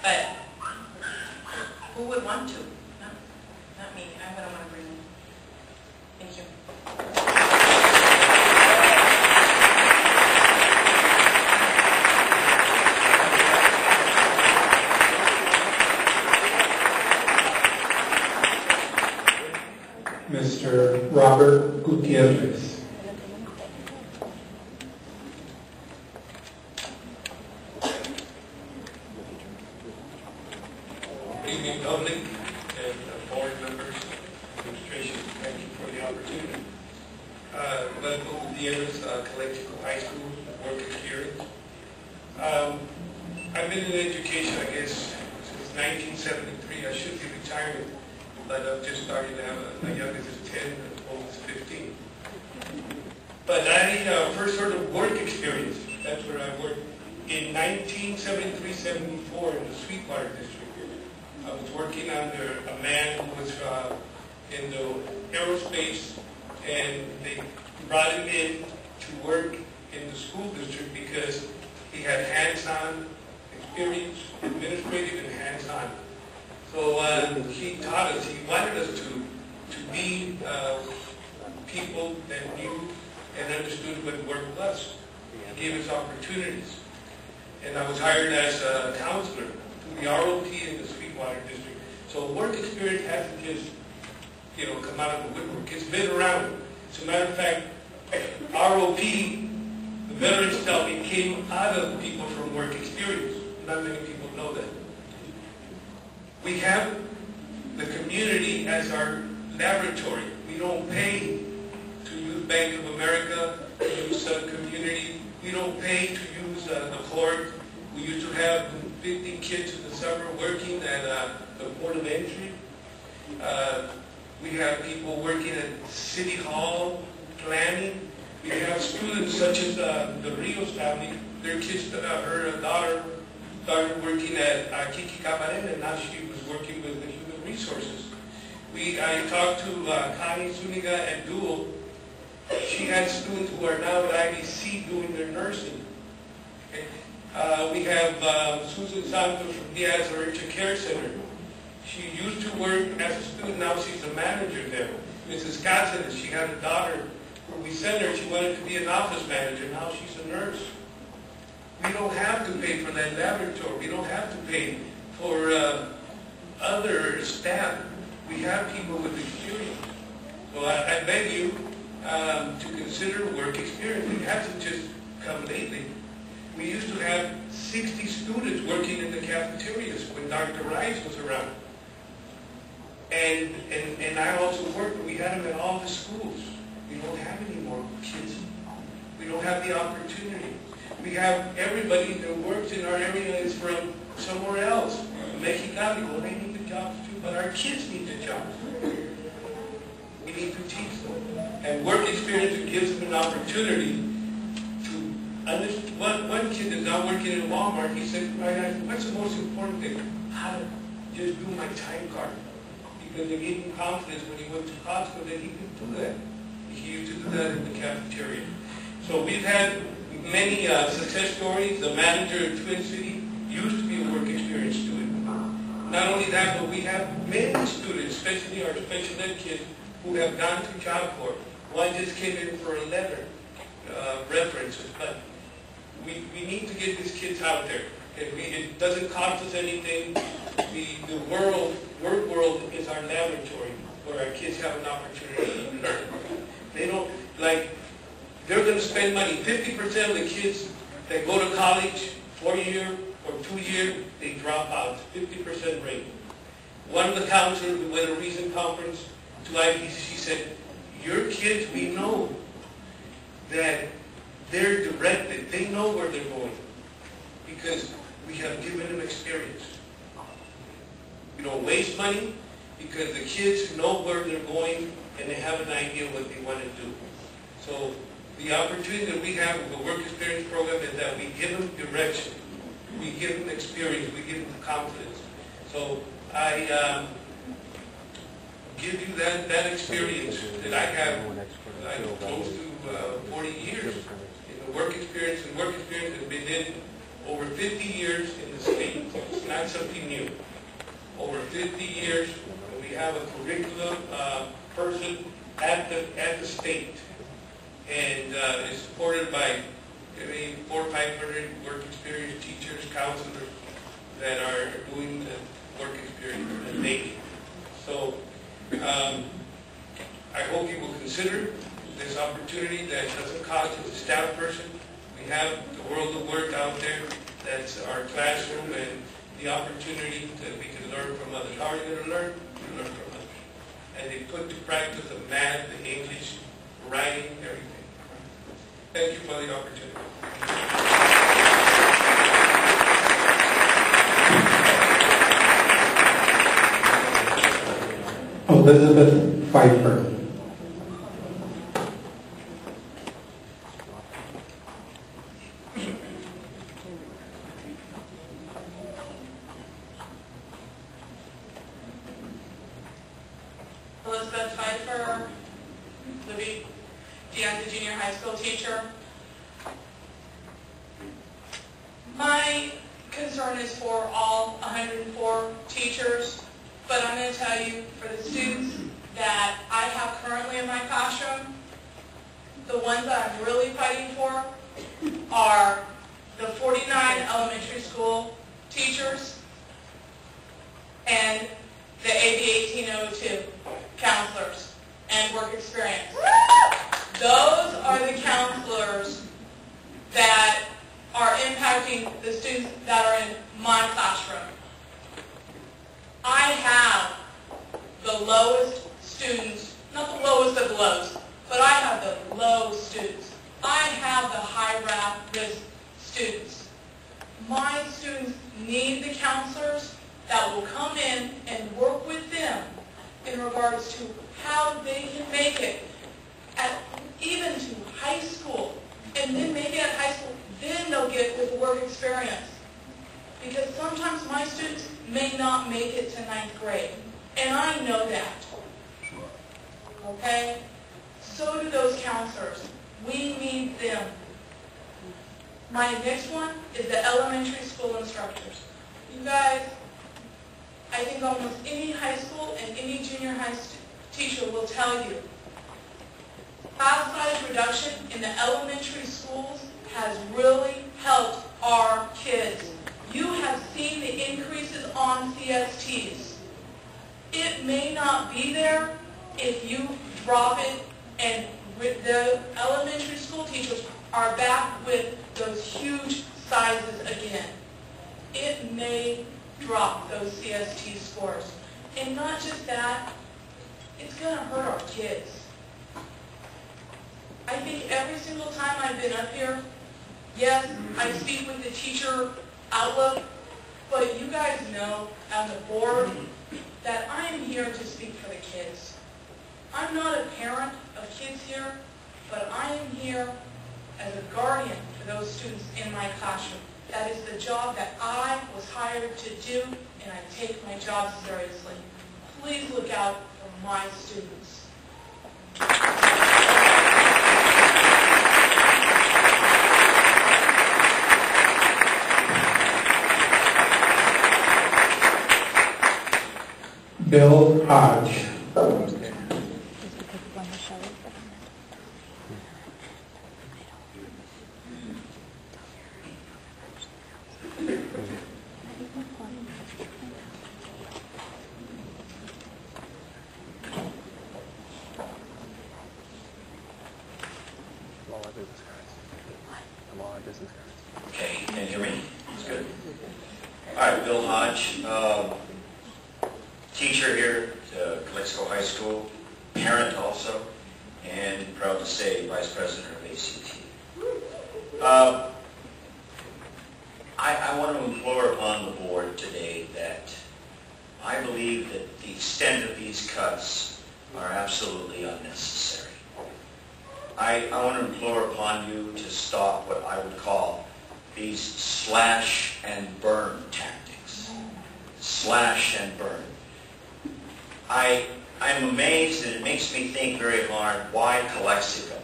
But who would want to? Not me. I wouldn't want to bring it. Thank you. Mr. Robert Gutierrez. Good evening, public and board members, administration. Thank you for the opportunity. Glenn Gutierrez, Calexico High School, work experience. I've been in education, I guess, since 1973. I should be retiring, but I'm just starting to have my youngest is 10 and oldest 15. But I first heard of work experience. That's where I worked in 1973-74 in the Sweetwater District. I was working under a man who was in the aerospace, and they brought him in to work in the school district because he had hands-on experience, administrative and hands-on. So he taught us, he wanted us to be people that knew and understood what work was. He gave us opportunities. And I was hired as a counselor to the ROP in the Sweetwater District. So work experience hasn't just, come out of the woodwork. It's been around. As a matter of fact, ROP, the veterans tell me, came out of people from work experience. Not many people know that. We have the community as our laboratory. We don't pay to use Bank of America, to use community. We don't pay to use the court. We used to have 50 kids in the summer working at the port of entry. We have people working at City Hall, planning. We have students such as the Rios family. Their kids, her daughter started working at Kiki Cabaret, and now she was working with the human resources. I talked to Connie Zuniga and Duo. She had students who are now at IBC doing their nursing. We have Susan Santos from Diaz Orencha Care Center. She used to work as a student, now she's a manager there. Mrs. Cáceres, she had a daughter where we sent her, she wanted to be an office manager, now she's a nurse. We don't have to pay for that laboratory. We don't have to pay for other staff. We have people with experience. So I beg you to consider work experience. It hasn't just come lately. We used to have 60 students working in the cafeterias when Dr. Rice was around. And I also worked, we had them at all the schools. We don't have any more kids. We don't have the opportunity. We have everybody that works in our area is from somewhere else. Mexicali, well, they need the jobs too, but our kids need the jobs. We need to teach them. And work experience gives them an opportunity to understand. One kid is now working in Walmart. He said, what's the most important thing? How to just do my time card. Because it gave him confidence when he went to Costco that he could do that. He used to do that in the cafeteria. So we've had many success stories. The manager of Twin City used to be a work experience student. Not only that, but we have many students, especially our special ed kids, who have gone to Job Corps. One just came in for a letter, references, but we need to get these kids out there. It doesn't cost us anything. The work world is our laboratory where our kids have an opportunity to learn. They don't, they're going to spend money. 50% of the kids that go to college, 4-year or 2-year, they drop out. 50% rate. One of the counselors who went to a recent conference to IBC, she said, your kids, we know that they're directed. They know where they're going because we have given them experience. We don't waste money because the kids know where they're going and they have an idea what they want to do. So the opportunity that we have with the work experience program is that we give them direction, we give them experience, we give them confidence. So I give you that experience that I have, close to 40 years in the work experience, and work experience has been in over 50 years in the state. It's not add something new. Over 50 years, we have a curriculum person at the state, and it's supported by maybe 400 or 500 work experience teachers, counselors that are doing the work experience daily. So I hope you will consider this opportunity that doesn't cost as a staff person. We have the world of work out there. That's our classroom and the opportunity that we can learn from others. How are you going to learn? You learn from others. And they put to practice the math, the English, writing, everything. Thank you for the opportunity. Elizabeth Pfeiffer. Elizabeth Pfeiffer, Libby, Deanna Junior High School teacher. My concern is for all 104 teachers, but I'm going to tell you, for the students that I have currently in my classroom, the ones that I'm really fighting for are the 49 elementary school teachers and the AB 1802 counselors and work experience. Those are the counselors that are impacting the students that are in my classroom. I have the lowest students, not the lowest of the lows, but I have the low students. I have the high risk students. My students need the counselors that will come in and work with them in regards to how they can make it even to high school. And then maybe at high school, then they'll get with the work experience. Because sometimes my students may not make it to 9th grade. And I know that. Okay? So do those counselors. We need them. My next one is the elementary school instructors. You guys, I think almost any high school and any junior high teacher will tell you, class size reduction in the elementary schools has really helped our kids. You have seen the increases on CSTs. It may not be there if you drop it and the elementary school teachers are back with those huge sizes again. It may drop those CST scores. And not just that, it's going to hurt our kids. I think every single time I've been up here, yes, I speak with the teacher outlook, but you guys know on the board that I'm here to speak for the kids. I'm not a parent of kids here, but I am here as a guardian for those students in my classroom. That is the job that I was hired to do, and I take my job seriously. Please look out for my students. Bill Hodge. Okay, can you hear me? It's good. All right, Bill Hodge, teacher here at Calexico High School, parent also, and proud to say vice president of ACT. I want to implore upon the board today that I believe that the extent of these cuts are absolutely unnecessary. I want to implore upon you to stop what I would call these slash and burn tactics. Slash and burn. I'm amazed, and it makes me think very hard, why Calexico?